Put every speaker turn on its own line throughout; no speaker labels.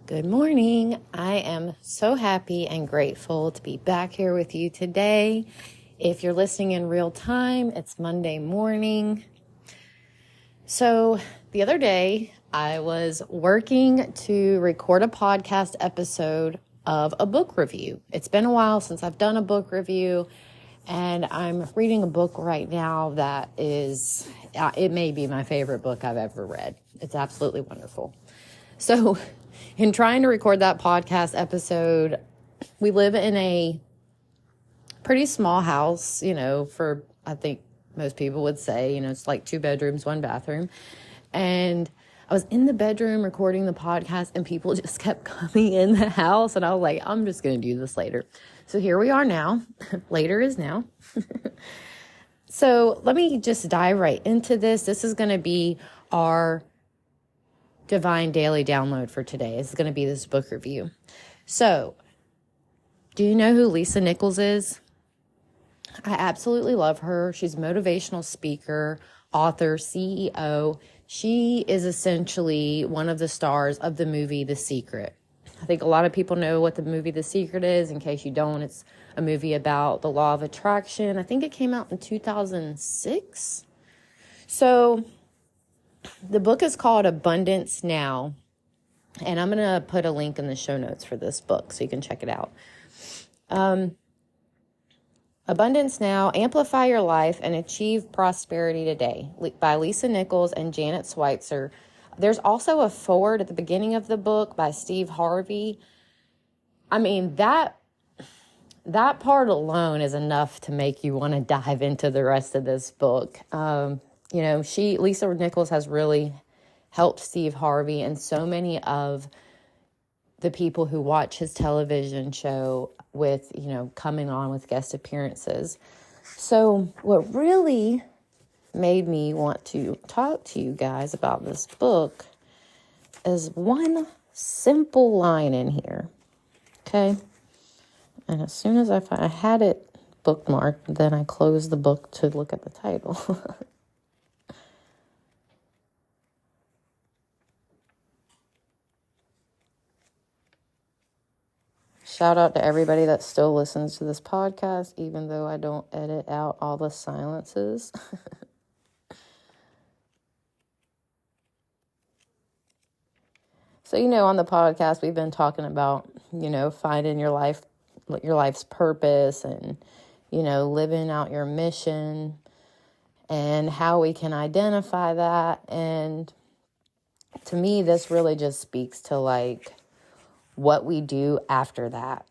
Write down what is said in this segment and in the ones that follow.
Good morning. I am so happy and grateful to be back here with you today. If you're listening in real time, it's Monday morning. So the other day, I was working to record a podcast episode of a book review. It's been a while since I've done a book review, and I'm reading a book right now that is, it may be my favorite book I've ever read. It's absolutely wonderful. So in trying to record that podcast episode, we live in a pretty small house, for, I think most people would say, it's like 2 bedrooms, 1 bathroom. And I was in the bedroom recording the podcast and people just kept coming in the house. And I was like, I'm just going to do this later. So here we are now. Later is now. So let me just dive right into this. This is going to be our divine daily download for today. It's going to be this book review. So, do you know who Lisa Nichols is? I absolutely love her. She's a motivational speaker, author, CEO. She is essentially one of the stars of the movie The Secret. I think a lot of people know what the movie The Secret is. In case you don't, it's a movie about the law of attraction. I think it came out in 2006. So, the book is called Abundance Now, and I'm going to put a link in the show notes for this book so you can check it out. Abundance Now, Amplify Your Life and Achieve Prosperity Today by Lisa Nichols and Janet Schweitzer. There's also a foreword at the beginning of the book by Steve Harvey. I mean, that part alone is enough to make you want to dive into the rest of this book. Lisa Nichols has really helped Steve Harvey and so many of the people who watch his television show with, coming on with guest appearances. So what really made me want to talk to you guys about this book is one simple line in here. Okay. And as soon as I had it bookmarked, then I closed the book to look at the title. Shout out to everybody that still listens to this podcast, even though I don't edit out all the silences. So, on the podcast, we've been talking about, finding your life's purpose and, living out your mission and how we can identify that. And to me, this really just speaks to what we do after that.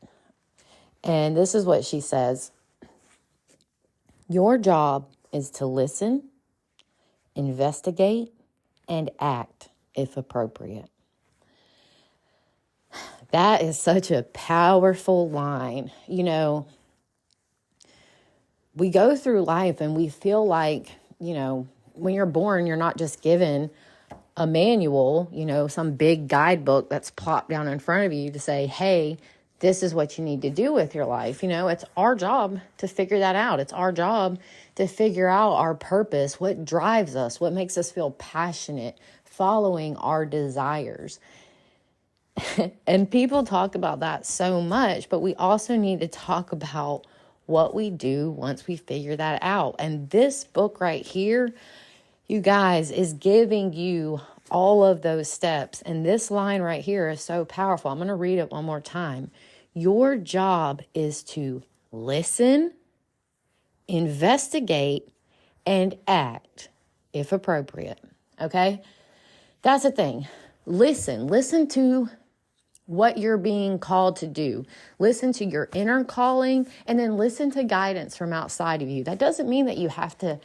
And this is what she says. Your job is to listen, investigate, and act if appropriate. That is such a powerful line. We go through life and we feel like, when you're born, you're not just given a manual, some big guidebook that's plopped down in front of you to say, hey, this is what you need to do with your life. It's our job to figure that out. It's our job to figure out our purpose, what drives us, what makes us feel passionate, following our desires. And people talk about that so much, but we also need to talk about what we do once we figure that out. And this book right here, you guys, is giving you all of those steps. And this line right here is so powerful. I'm going to read it one more time. Your job is to listen, investigate, and act if appropriate. Okay? That's the thing. Listen to what you're being called to do. Listen to your inner calling, and then listen to guidance from outside of you. That doesn't mean that you have to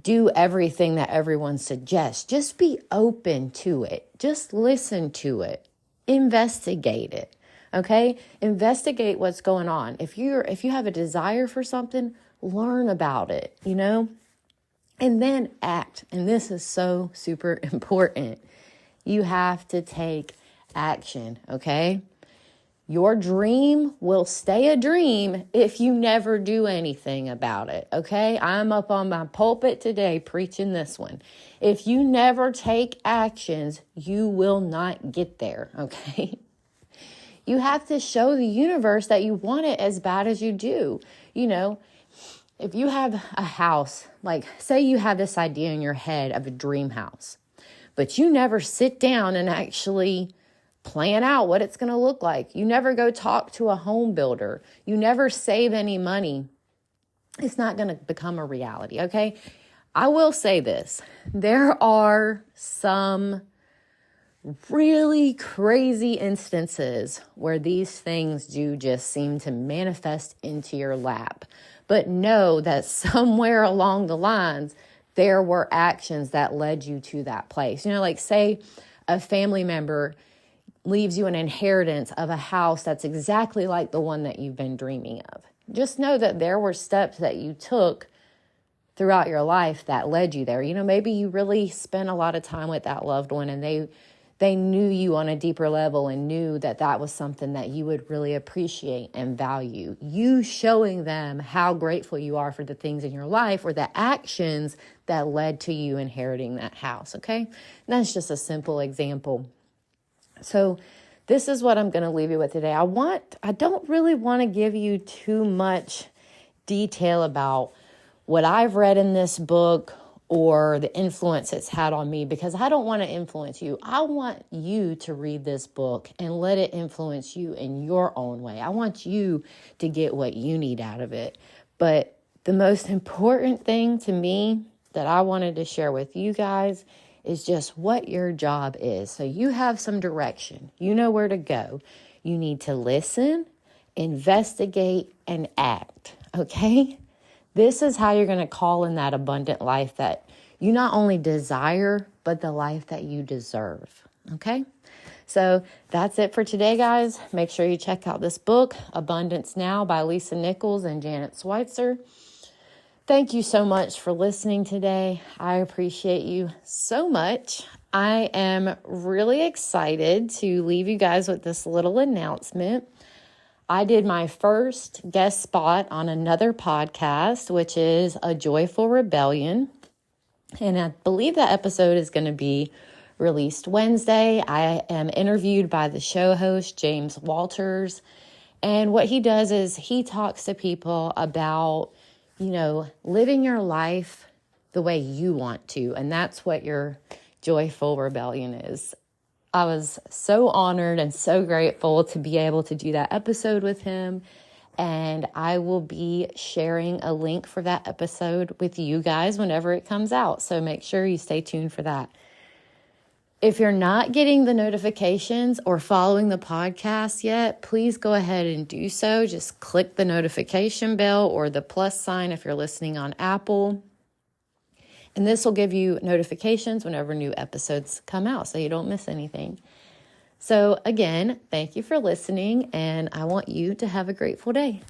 do everything that everyone suggests. Just be open to it. Just listen to it. Investigate it. Okay? Investigate what's going on. If you have a desire for something, learn about it, and then act. And this is so super important. You have to take action, okay? Your dream will stay a dream if you never do anything about it, okay? I'm up on my pulpit today preaching this one. If you never take actions, you will not get there, okay? You have to show the universe that you want it as bad as you do. You know, if you have a house, like say you have this idea in your head of a dream house, but you never sit down and actually plan out what it's going to look like. You never go talk to a home builder. You never save any money. It's not going to become a reality, okay? I will say this. There are some really crazy instances where these things do just seem to manifest into your lap. But know that somewhere along the lines, there were actions that led you to that place. You know, like say a family member leaves you an inheritance of a house that's exactly like the one that you've been dreaming of. Just know that there were steps that you took throughout your life that led you there. You know, maybe you really spent a lot of time with that loved one and they knew you on a deeper level and knew that that was something that you would really appreciate and value. You showing them how grateful you are for the things in your life or the actions that led to you inheriting that house, okay? And that's just a simple example. So this is what I'm going to leave you with today. I don't really want to give you too much detail about what I've read in this book or the influence it's had on me, because I don't want to influence you. I want you to read this book and let it influence you in your own way. I want you to get what you need out of it. But the most important thing to me that I wanted to share with you guys is just what your job is. So you have some direction. You know where to go. You need to listen, investigate, and act, okay? This is how you're going to call in that abundant life that you not only desire, but the life that you deserve, okay? So that's it for today, guys. Make sure you check out this book, Abundance Now by Lisa Nichols and Janet Schweitzer. Thank you so much for listening today. I appreciate you so much. I am really excited to leave you guys with this little announcement. I did my first guest spot on another podcast, which is A Joyful Rebellion. And I believe that episode is going to be released Wednesday. I am interviewed by the show host, James Walters. And what he does is he talks to people about, you know, living your life the way you want to. And that's what your joyful rebellion is. I was so honored and so grateful to be able to do that episode with him. And I will be sharing a link for that episode with you guys whenever it comes out. So make sure you stay tuned for that. If you're not getting the notifications or following the podcast yet, please go ahead and do so. Just click the notification bell or the plus sign if you're listening on Apple. And this will give you notifications whenever new episodes come out so you don't miss anything. So again, thank you for listening, and I want you to have a grateful day.